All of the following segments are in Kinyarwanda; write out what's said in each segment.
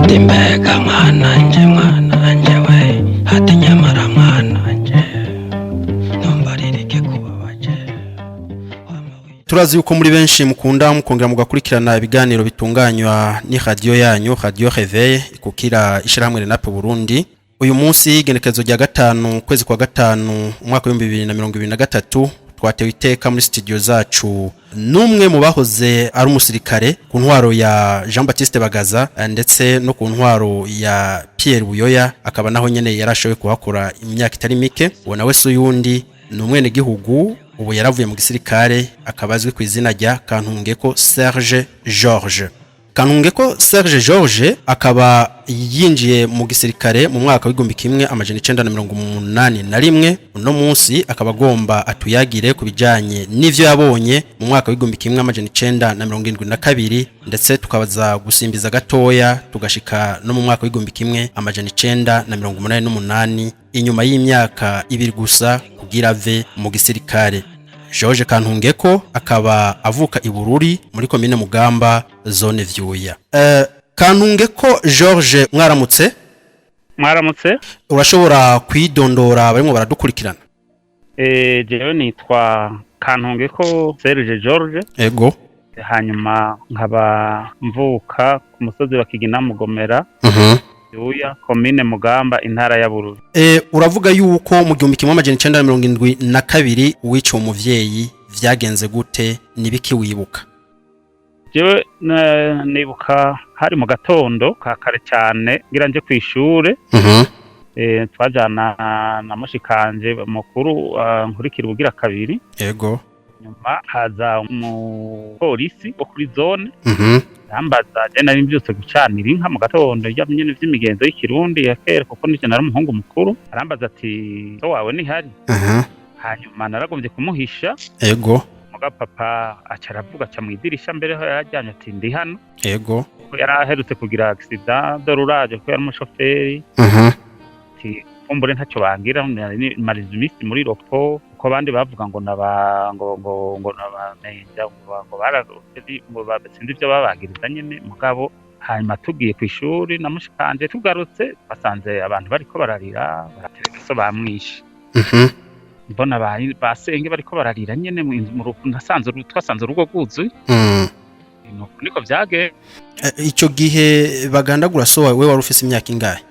Timbeka mwana nje we hati nyamara mwana nje nombaririke kubabaje. Turazi yuko muri benshi mukunda mukongera mugakurikirana ibiganiro bitunganywa ni radio yanyu Radio Réveil ikukira ishiramwe Renape Burundi. Uyu munsi igenekerezo rya gatanu kwezi kwa gatanu umwaka wa 2023 twatewe iteka muri studio zacu numwe mu bahoze ari umusirikare ku ntwaro ya Jean Baptiste Bagaza ndetse no ku ntwaro ya Pierre Buyoya akaba naho nyene yarashowe kuhakora imyaka itari mike. Uwo nawe suyundi ni umwene gihugu ubu yaravuye mu gisirikare akabazwe ku izina rya Kantungeko Serge George. Kantungeko Serge George akaba yinjiye mu gisirikare mu mwaka w'igumbi kimwe amajana 1981. Uno munsi akaba agomba atuyagire kubijanye n'ivyo yabonye mu mwaka w'igumbi kimwe amajana 1972 ndetse tukabaza gusimbiza gatoya tugashika no mu mwaka w'igumbi kimwe amajana 1988 inyuma y'imyaka ibiri gusa kugira ave mu gisirikare. George Kantungeko akaba avuka i Bururi muri komine Mugamba zone Vyuya. Kantungeko George mwaramutse? Mwaramutse? Urashobora kwidondora barimo baradukurikirana? Jewe nitwa Kantungeko Serge George. Ego. Hanyuma nkaba mvuka ku musozi wa Kigina Mugomera. Vyuya komine Mugamba intara ya Bururi. Uravuga yuko mu 1972 wica umuvyeyi vyagenze gute nibiki wibuka? Jewe nibuka hari mu gatondo ka kare cyane ngira nje kwishure. Twajana na mushikanje mukuru nkurikira ubugira kabiri. Ego. Nyuma haza mu polisi wo kuri zone. Rambaza je nari mbyutse gucanira inka mu gatondo y'amyene vy'imigenzo y'ikirundi yakera kuko nije nari umuhungu mukuru. Arambaza ati so wawe ni hari. Hanyuma naragombye kumuhisha. Ego. Muga papa acaravuga ca mwidirisha mbere ho yajyanye ati ndi hano. Ego. Yaraherutse kugira accident de roulage ko yari umushoferi. Ati kumbure ntacyo bangira marize imisi muri ropo ko bandi bavuga ngo ngo nabamenja ngo baragufite ngo babatsinze ibyo babagiriza nyene mugabo. Hanyuma tugiye ku ishuri namushikanje tugarutse basanze abantu bariko bararira barategeso bamwishe. Mbona basenge bariko bararira nyene mu rukundo twasanze urugo rwuzuye. Niko vyage. Ico gihe bagandagura so wewe wari ufise imyaka ingahe?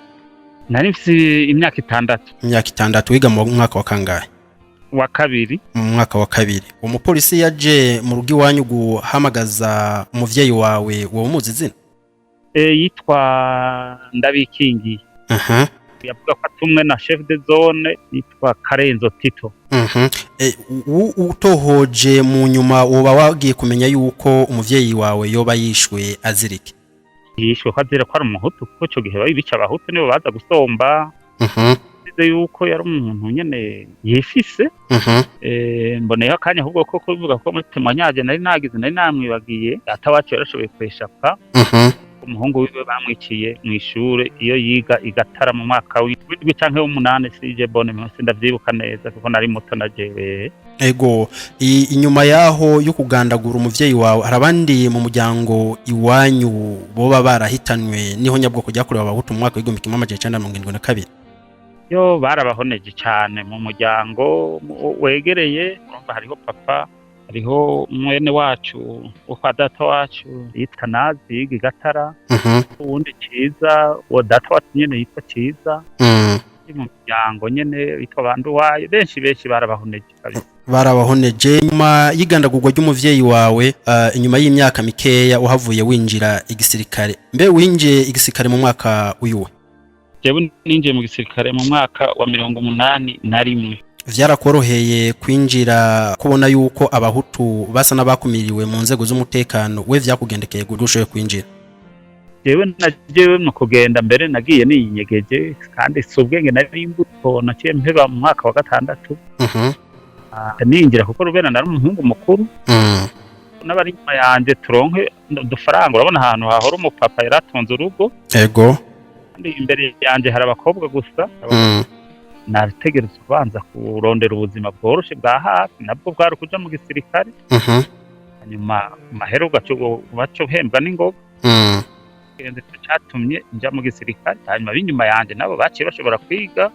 Nari mfise imyaka 6. Imyaka 6 wiga mu mwaka wa kangahe? Wa kabiri. Mu mwaka wa kabiri. Umupolisi yaje mu rugi wanyu guhamagaza umuvyeyi wawe wo muzi zina? Yitwa Ndabikingi. Yavuga ko atumwe na chef de zone yitwa Karenzo Tito. Utohoje mu nyuma woba wagiye kumenya yuko umuvyeyi wawe yoba yishwe azirike? Yishwe kwazira ko ari umuhutu kuko cyo gihe babica abahutu nibo baza gusomba. Bize yuko yari umuntu nyene yifise. Mboneye akanya ahubwo ko kuvuga ko mutima nyaje nari nagize nari namwibagiye atawacu yarashoboye kweshapa. Umuhungu wiwe bamwiciye mu ishure iyo yiga igatara mu mwaka w'indwi canke w'umunane sije bone mwese ndavyibuka neza kuko nari muto najewe. Ego inyuma yaho yo kugandagura umuvyeyi wawe harabandi mu muryango iwanyu boba barahitanwe niho nyabwo kujya kureba abahutu mu mwaka w'igumbi kimwe amajana 1972? Yo barabahoneje cyane mu muryango wegereye. Urumva hariho papa hariho mwene wacu kwa data wacu yitwa Nazi yiga igatara. Uwundi Ciza wo data wacu nyene yitwa Ciza. Mu muryango nyene yitwa bandu wayo benshi barabahoneje kabisa. Barabahoneje nyuma y'igandagurwa ry'umuvyeyi wawe. Inyuma y'imyaka mikeya uhavuye winjira igisirikare. Mbe winjiye igisirikare mu mwaka uyuwe? Jewe ninjiye mu gisirikare mu mwaka wa 1981. Vyarakoroheye kwinjira kubona yuko abahutu basa nabakumiriwe mu nzego z'umutekano we vyakugendekeye gudushoye kwinjira? Jewe mu kugenda mbere nagiye ninyegeje kandi subwenge nari imbuto naciye mpeba mu mwaka wa 6. Ninjira kuko rubena nari umuhungu mukuru. N'abari nyuma yanje turonke dufaranga urabona ahantu hahora umupapa yaratonze urugo. Ego. Kandi imbere yanje hari abakobwa gusa. Nategereza kubanza kurondera ubuzima bworoshe bwa hafi nabwo bwari kuja mu gisirikare. Hanyuma mahero gaco hembwa n'ingoga. cyatumye nja mu gisirikare hanyuma b'inyuma yanje nabo baciye bashobora kwiga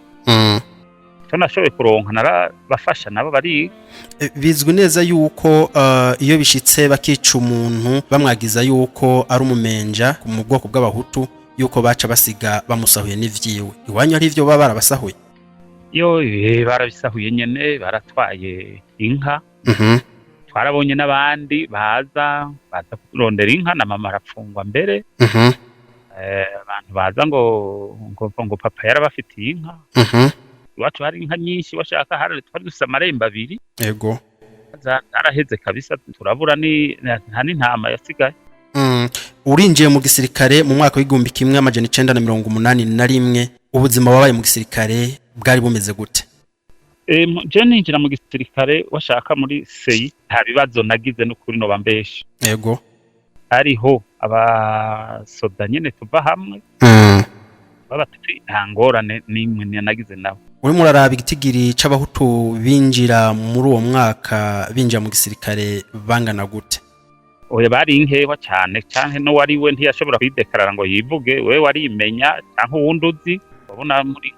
cyo nashoboye kuronka narabafasha nabo bari bizwi neza yuko iyo bishitse bakica umuntu bamwagiza yuko ari umumenja mu bwoko bw'abahutu yuko baca basiga bamusahuye n'ivyiwe iwanyu ari ivyo baba barabasahuye yo barabisahuye nyene baratwaye inka twarabonye n'abandi baza kurondera inka na mama arapfungwa mbere abantu baza ngo papa yarabafitiye inka iwacu hari inka nyinshi washaka hari twari dufise amarembo abiri yego zaraheze kabisa turabura nta n'intama yasigaye urinjiye mu gisirikare mu mwaka w'igihumbi kimwe amajana 1981 ubuzima wabaye mu gisirikare bwari bumeze gute je ninjira mu gisirikare washaka muri seyi nta bibazo nagize n'ukuri no bambeshe yego ariho abasoda nyene tuva hamwe babatuti nta ngorane n'imwe nagize nabo uri muraraba igitigiri c'abahutu binjira muri uwo mwaka binjira mu gisirikare bangana gute oya bari inkewa cyane canke no wari we ntiyashobora kwidekarara ngo yivuge we warimenya canke uwundi uzi babona muri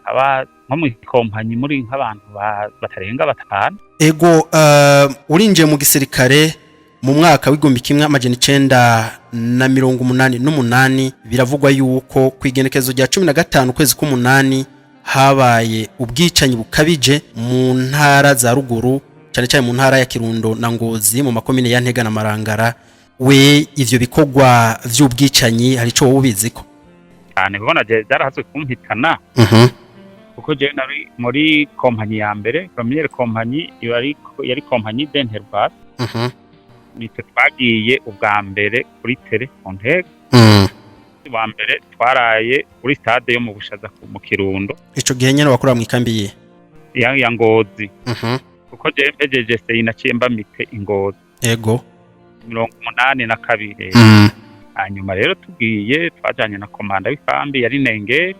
nko mu kompanyi muri nk'abantu batarenga batanu ego urinjiye mu gisirikare mu mwaka w'igihumbi kimwe amajana 1988 biravugwa yuko kwigenekezo rya 15 kwezi k'umunani habaye ubwicanyi bukabije mu ntara za ruguru cyane cyane mu ntara ya Kirundo na Ngozi mu makomine ya Ntega na Marangara we ivyo bikogwa vy'ubwicanyi hari ico wubiziko cyane kubona byarahazwe kumpitana kuko je nari muri kompanyi ya mbere première kompanyi yari kompanyi d'Interval nitwe twagiye ubwa mbere kuri tele Ntega wa mbere twaraye kuri stade yo mu Bushaza mu Kirundo ico gihe nyene wakora mu ikambi ya Ngozi kuko je mpejeje se inaciye mbamite Ingozi ego 82 hanyuma rero tugiye twajanye na komanda w'ikambi yari Nenge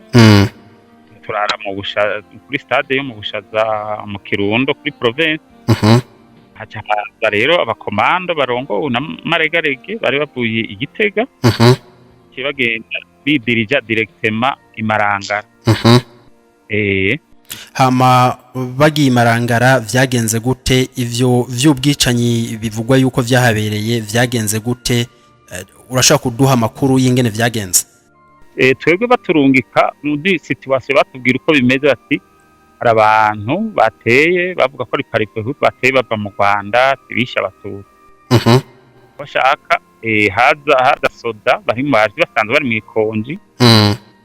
turara mu Bushaza kuri stade yo mu Bushaza mu Kirundo kuri province haca rero abakomando barongo na Maregarege bari bavuye Igitega kibagenda bidirija directement Imarangara hama bagiye Imarangara vyagenze gute ivyo vy'ubwicanyi bivugwa yuko vyahabereye vyagenze gute urashaka kuduha amakuru y'ingene vyagenze twebwe baturungika muri situation batubwira uko bimeze ati hari abantu bateye bavuga ko ari paripehu bateye bava mu Rwanda tibisha abatutsi bashaka haza soda bari mu baje basanzwe bari mu ikonji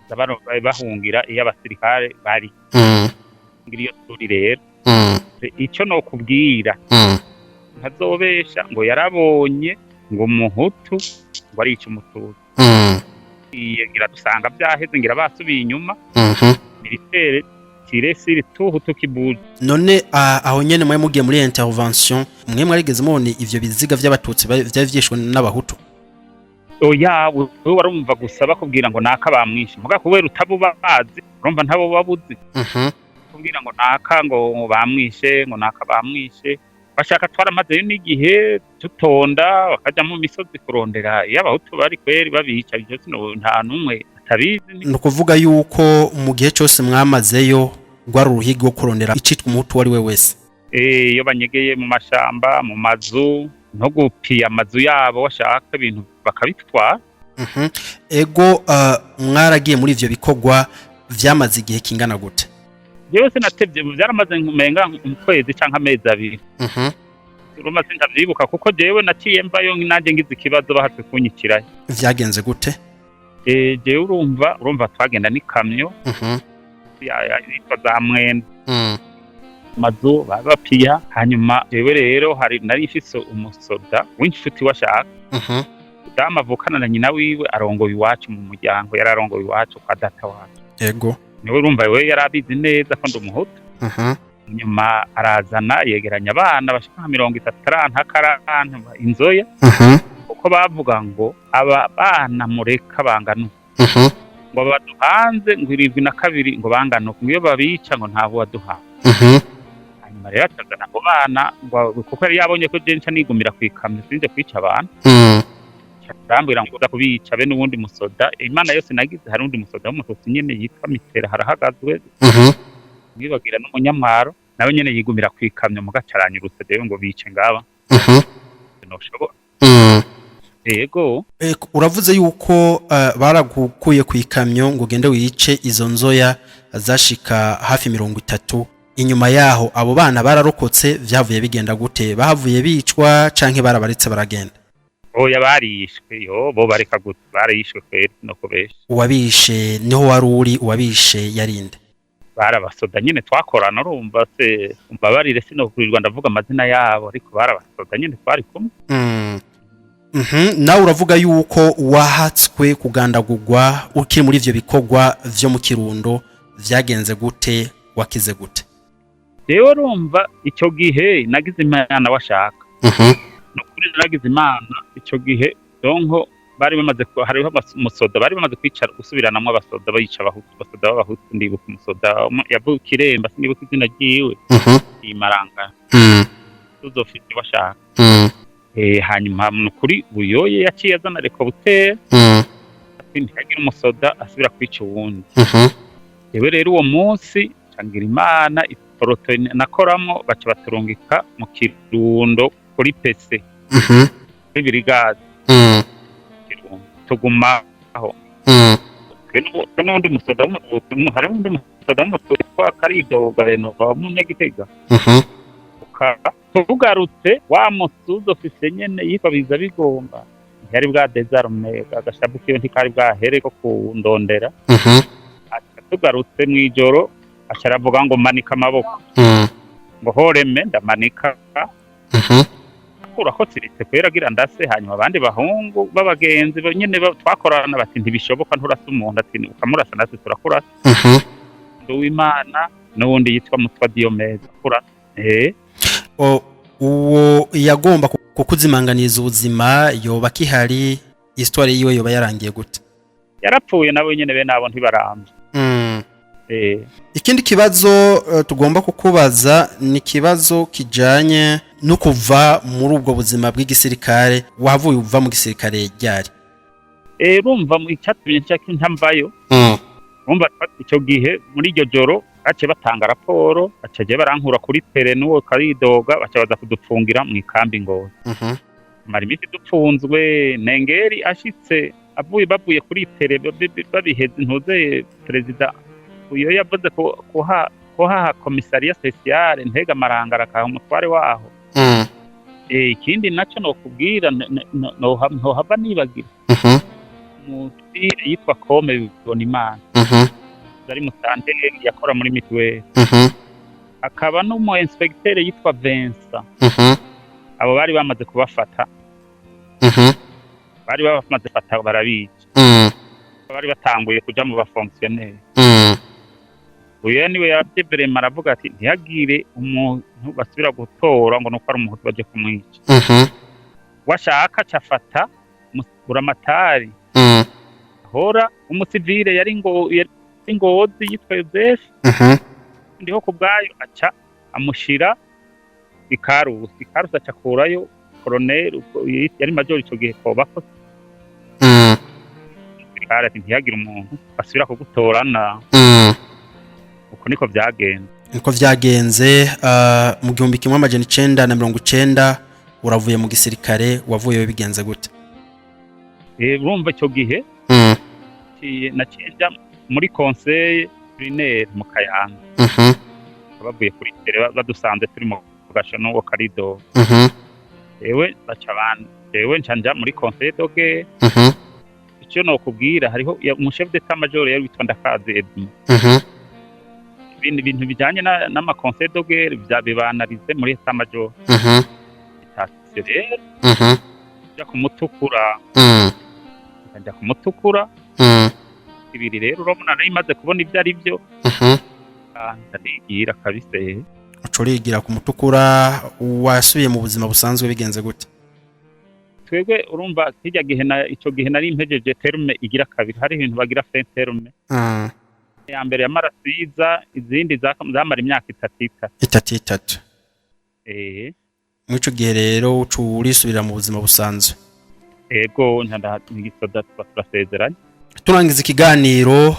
zabaro bahungira iyo abasirikare bari ngiriyo turi rero icyo no kubwira ntazobesha ngo yarabonye ngo muhutu ngo ari cy'umututsi ngira dusanga byaheze ngira basubiye inyuma militaire tiresiri tuhutu kibuye none aho nyene mwe mugiye muri intervention mwe mwarigeze mubone ivyo biziga vy'abatutsi vyavishwe n'abahutu oya we warumva gusaba kubwira ngo naka bamwishe muga kubera utabuba bazi urumva ntabo babuzi kubwira ngo naka ngo bamwishe ngo naka bamwishe bashaka twaramaze n'igihe tutonda bakaja mu misozi kurondera y'abahutu bari kweri babica byo nta numwe atabizi no kuvuga yuko mu gihe cyose mwamazeyo gwari uruhigo rwo kurondera icitwa umuhutu wari we wese iyo banyegeye mu mashamba mu mazu no gupiya amazu yabo bashaka ibintu bakabitwara ego mwaragiye muri ivyo bikogwa vyamaze igihe kingana gute yewe natevye byaramaze nkumenga ukwezi canka amezi abiri urumaze ndavyibuka kuko jewe naciye mbayo nanjye ngize ikibazo bahatwe kunyikirayo vyagenze gute jewe urumva twagenda n'ikamyo yitwa za Mwenda mazu babapiya hanyuma jewe rero hari nari ifise umusoda w'inshuti washaka damavukana na nyina wiwe arongoye iwacu mu muryango yararongoye iwacu kwa data wacu ego niwe urumva we yarabizi neza ko ndumuhutu nyuma arazana yegeranya abana bashika 30 ntakaranta inzoya uko bavuga ngo aba bana mureka bangana ngo baduhanze ngo 72 ngo bangana iyo babica ngo ntabo baduha hanyuma rero atazana ngo bana kuko yari yabonye ko jenca nigumira kwikamye sinje kwica abantu arambwira ngo kubica be n'ubundi musoda imana yose nagize hari undi musoda w'umututsi nyene yitwa Mitera harahagazwe mwibagira n'umunyamwaro nawe nyene yigumira kwikamyo mugacaranya urusede ngo bice ngaba noshobora yego uravuze yuko baragukuye ku ikamyo ngo ugende wice izo nzoya zashika hafi 30 inyuma yaho abo bana bararokotse vyavuye bigenda gute bahavuye bicwa canke barabaretse baragenda oya barishwe bo bareka gute barishwe kweri no kubesha uwabishe niho waruri uwabishe yarinde barabasoda nyene twakorana urumva se umbabarire sinokurirwa ndavuga amazina yabo ariko barabasoda nyene twari kumwe nawe uravuga yuko wahatswe kugandagurwa ukiri muri ivyo bikorwa vyo mu Kirundo vyagenze gute wakize gute rero urumva icyo gihe nagize imana washaka nukuri nagize imana icyo gihe donko bari bamaze hariho umusoda bari bamaze kwicara gusubiranamwe abasoda bayica abahutu basoda b'abahutu ndibuka umusoda yavukiremba sinibuka izina ryiwe imaranga tuzofite washaka hanyuma nukuri buyoye yaciye azana reko butera ntihagira umusoda asubira kwica uwundi yewe rero uwo munsi cangira imana iporoto nakoramo baca baturungika mu Kirundo kuri PC kuri brigade tuguma aho n'undi musoda hari undi musoda kwa Karido Garenova mu Negitega tugarutse wa musuzo ofise nyene yitwa biza bigomba yari bwa desarme agashabukiyo ntikari bwahere ko kundondera tugarutse mwijoro asharavuga ngo manika amaboko ngo horeme ndamanika urako tsiritse kweragira ndase hanyuma abandi bahungu babagenzi nyene twakorana bati ntibishoboka nturasa umuntu ati ukamurasa natwe turakurasa Nduwimana n'ubundi yitwa Mutwa Diomede kurasa uwo yagomba kukuzimanganiza ubuzima yoba kihari histoire yiwe yoba yarangiye gute yarapfuye nawe nyene be nabo ntibarambye ikindi kibazo tugomba kukubaza ni kibazo kijanye no kuva muri ubwo buzima bw'igisirikare wavuye uva mu gisirikare ryari rumva mu icyatumye cy'intambayo rumva icyo gihe muri iryo joro bace batanga raporo bacaje barankura kuri tere n'uwo Karidoga baca baza kudupfungira mu ikambi Ngozi mari miti dupfunzwe Nengeri ashitse bavuye kuri tere babiheze ntuze president uyo yavuze ko ha komisariya speciale Ntega Marangara ka umutware waho ikindi naco no kubwira no hava nibagira muti yitwa Kome Bibonimana ari mutante yakora muri mituweli akaba n'umu inspecteur yitwa Vincent abo bari bamaze kubafata bari bamaze fata barabica bari batanguye kuja mu bafonctionnaire uyu niwe yabyebere maravuga ati ntihagire umuntu basubira gutora ngo nuko ari umuntu baje kumwica washaka cafata Buramatari hora umusivile yari Ngozi yitwa Joseph ndiho kubgayo aca amushira ikarusi aca kurayo colonel yari major ico gihe ko bako ati ntiyagira umuntu basubira kugutorana uko niko vyagenze mu 1990 uravuye mu gisirikare wavuye bigenze gute urumva ico gihe nacenja muri conseil primaire mu Kayanga bavuye kuri tere badusanze turi mu gashono wo Karido ewe ewe ncanja muri conseil doge icyo no kubwira hariho mu chef d'état major yari witwa Ndakazi Edmond ibintu bijanye n'ama conseil doge byabibanarize muri état major rero ja kumutukura ibiri rero urabona nari maze kubona ibyo ari byo ndigira kabise ucurigira kumutukura wasubiye mu buzima busanzwe bigenze gute twebwe urumva kijya gihe ico gihe nari impejeje terme igira kabiri hari ibintu bagira fin terme ya mbere ya marasiza izindi zamara imyaka itatu mwico gihe rero urisubira mu buzima busanzwe ego nyanda n'igisoda turasezeranye. Turangiza ikiganiro,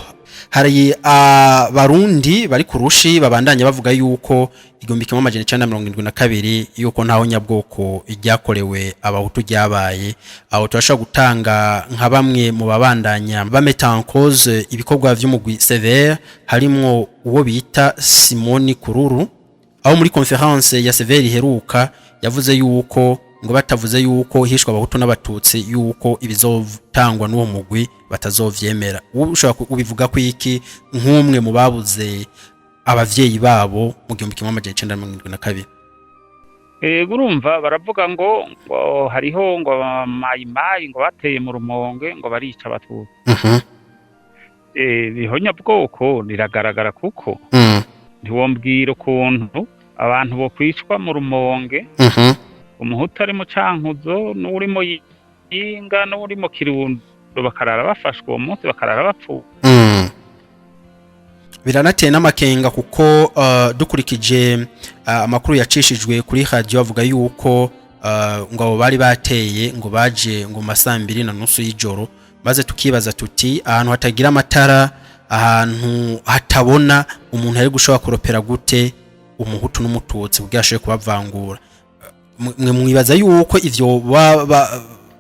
hari abarundi bari kurushi babandanya bavuga yuko 1972 yuko ntaho nyabwoko ijyakorewe abahutu ryabaye, aho turashaka gutanga nka bamwe mu babandanya bameta en cause ibikorwa vy'umugwi Sévère, harimwo uwo bita Simoni Kururu, aho muri conference ya Sévère iheruka yavuze yuko ngo batavuze yuko hishwa abahutu n'abatutsi yuko ibizotangwa n'uwo mugwi batazovyemera. Ushobora kubivuga ko iki nk'umwe mu babuze abavyeyi babo mu 1972? Urumva baravuga ngo hariho ngo mayimayi ngo bateye mu Rumonge ngo barica abatutsi. Bihonya bwoko riragaragara kuko ntiwombwira ukuntu abantu bo kwicwa mu Rumonge, umuhutu ari mu Cankuzo n'urimo Yinga n'urimo Kirundo bakarara bafashwe uwo munsi bakarara bapfuye. Biranateye n'amakenga kuko dukurikije amakuru yacishijwe kuri radio avuga yuko ngo abo bari bateye ngo baje ngo masambiri na nusu y'ijoro, maze tukibaza tuti ahantu hatagira amatara, ahantu hatabona, umuntu ari gushobora kuropera gute umuhutu n'umututsi kubyashoye kubavangura? Mwe mwibaza yuko ivyo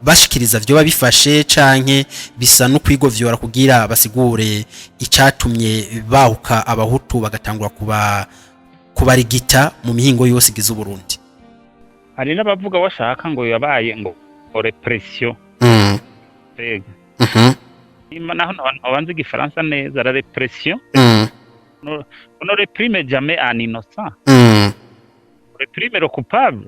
bashikiriza vyo babifashe canke bisa no kwigovyora kugira basigure icatumye bahuka abahutu bagatangura kubarigita mu mihingo yose igize Burundi? Hari n'abavuga washaka ngo yabaye ngo repression. Naho abanze igifaransa neza, la repression ne réprime jamais un innocent, réprime le coupable.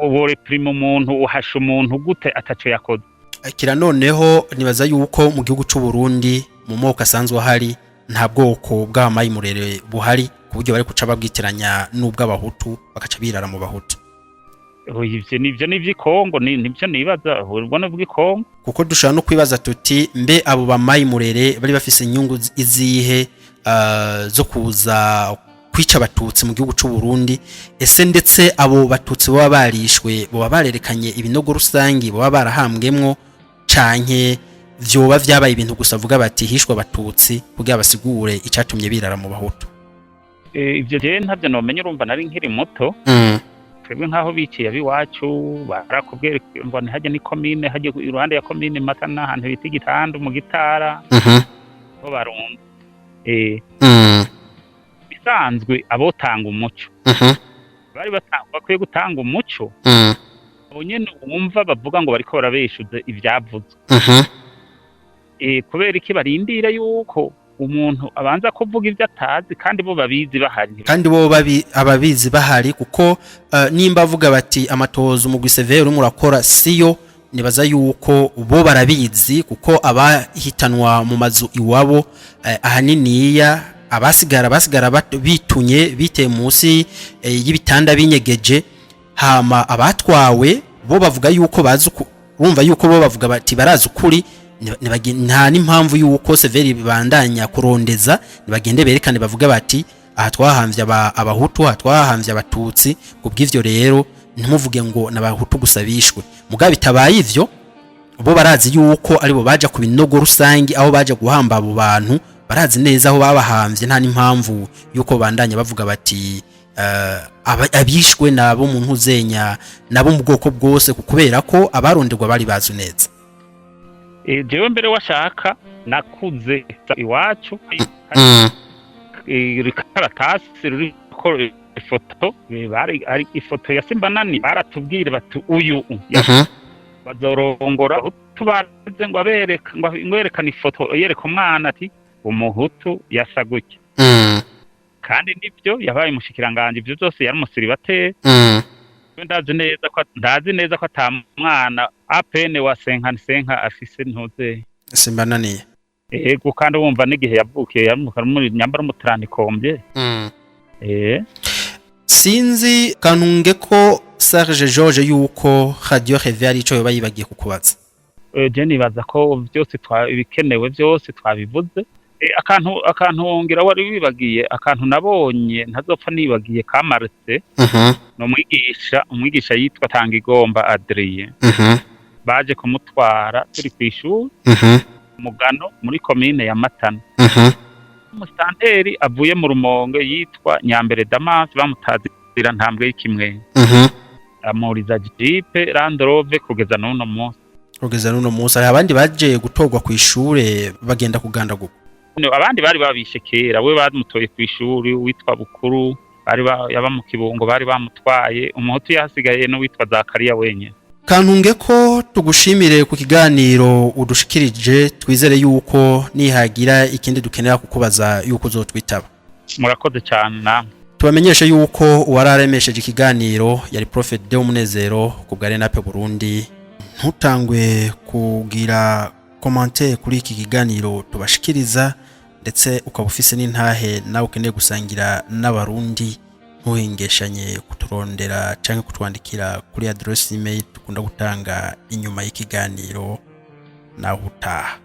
Uwo reprime umuntu uhasha umuntu gute ataco yakoze. Kira noneho nibaza yuko mu gihugu c'u Burundi mu moko asanzwe hari nta bwoko bw'amayi murere buhari kuburyo bari kuca babwitiranya n'ubw'abahutu bakaca birara mu bahutu. Ivyo nivyo Kongo nivyo nibaza ubona bw'ikongo, kuko dushaka no kwibaza tuti mbe abo bamayi murere bari bafise inyungu izihe zo kuza kwica abatutsi mu gihugu c'u Burundi? Ese ndetse abo batutsi baba barishwe baba barerekanye ibinogo rusangi baba barahambwemwo, canke vyoba vyabaye ibintu gusa vuga bati hishwe abatutsi kugira basigure icatumye birara mu bahutu? Ivyo je ntavyo nomenya, urumva nari nkiri muto. Twebwe nkaho biciye abiwacu barakubwira ngo nihajye ni commune, hajye iruhande ya commune Matana ahantu bita Gitandu mu Gitara ho barumva. Bisanzwe abotanga umuco bari bakwiye gutanga umuco, abo nyene wumva bavuga ngo bariko barabeshuze ivyavuzwe. Kubera iki barindira yuko umuntu abanza kuvuga ivyo atazi kandi bo babizi bahari, kandi bo ababizi bahari? Kuko nimba avuga bati amatozo umugwi Sévère urimo urakora siyo, nibaza yuko bo barabizi kuko abahitanwa mu mazu iwabo ahaniniya abasigara bitunye biteye munsi y'ibitanda binyegeje, hama abatwawe bo bavuga yuko bazi, urumva yuko bo bavuga bati barazi ukuri. Nta n'impamvu yuko Sévère bibandanya kurondeza, nibagende berekane bavuga bati aha twahamvye abahutu, aha twahamvye abatutsi. Kubw'ivyo rero ntimuvuge ngo n'abahutu gusa bishwe. Mugabe bitabaye ivyo, bo barazi yuko aribo baje ku binogo rusangi, aho baje guhamba abo bantu barazi neza aho babahamvye. Nta n'impamvu yuko bandanya bavuga bati abishwe nabo mu ntuzenya nabo mu bwoko bwose, kubera ko abaronderwa bari bazi neza. Jewe mbere washaka nakuze iwacu rikaratasi ruriko ifoto, ari ifoto ya Simbanani, baratubwire bati uyu bazorongora tubaze ngo abereka ngo ngwerekana ifoto yereka umwana ati umuhutu yasa gutya. Kandi nibyo yabaye umushikiranganje, ibyo byose yari umusiribateri. Ndazi neza ko ata mwana apene wa 55 afise ntuze Simbanani. Ego kandi wumva n'igihe yavukiye yamuka muri nyambara umutrandikombye. Sinzi kanunge ko Serge George yuko Radio Réveil ari cyo bayibagiye kukubaza. Je nibaza ko byose twabikenewe byose twabivuze. Akantu wongera wari wibagiye, akantu nabonye ntazopfa nibagiye kamaretse. No umwigisha yitwa Tangigomba Adrien. baje kumutwara turi kw'ishuri Mugano muri komine ya Matana. Umusanteri avuye mu Rumonge yitwa Nyambere Damas bamutazira ntambwe y'ikimwe. Amuriza jipe Land Rover kugeza n'uno munsi. Hari abandi baje gutorwa kw'ishure bagenda kugandaguka. Abandi bari babishe kera, we bamutoye kw'ishuri witwa Bukuru, yaba mu Kibungo bari bamutwaye, umuhutu yasigaye no witwa Zakariya wenye. Kantunge ko tugushimire ku kiganiro udushikirije, twizere yuko nihagira ikindi dukenera kukubaza yuko uzotwitaba. Murakoze cyane namwe. Tubamenyeshe yuko uwararemesheje ikiganiro yari Prophet Deo Munezero ku bwa Renape Burundi. Ntutangwe kugira commentaire kuri iki kiganiro tubashikiriza, ndetse ukaba ufise n'intahe nawe ukeneye gusangira n'abarundi, ntuhingeshanye kuturondera cyangwa kutwandikira kuri address email dukunda gutanga inyuma y'ikiganiro. Naho utaha.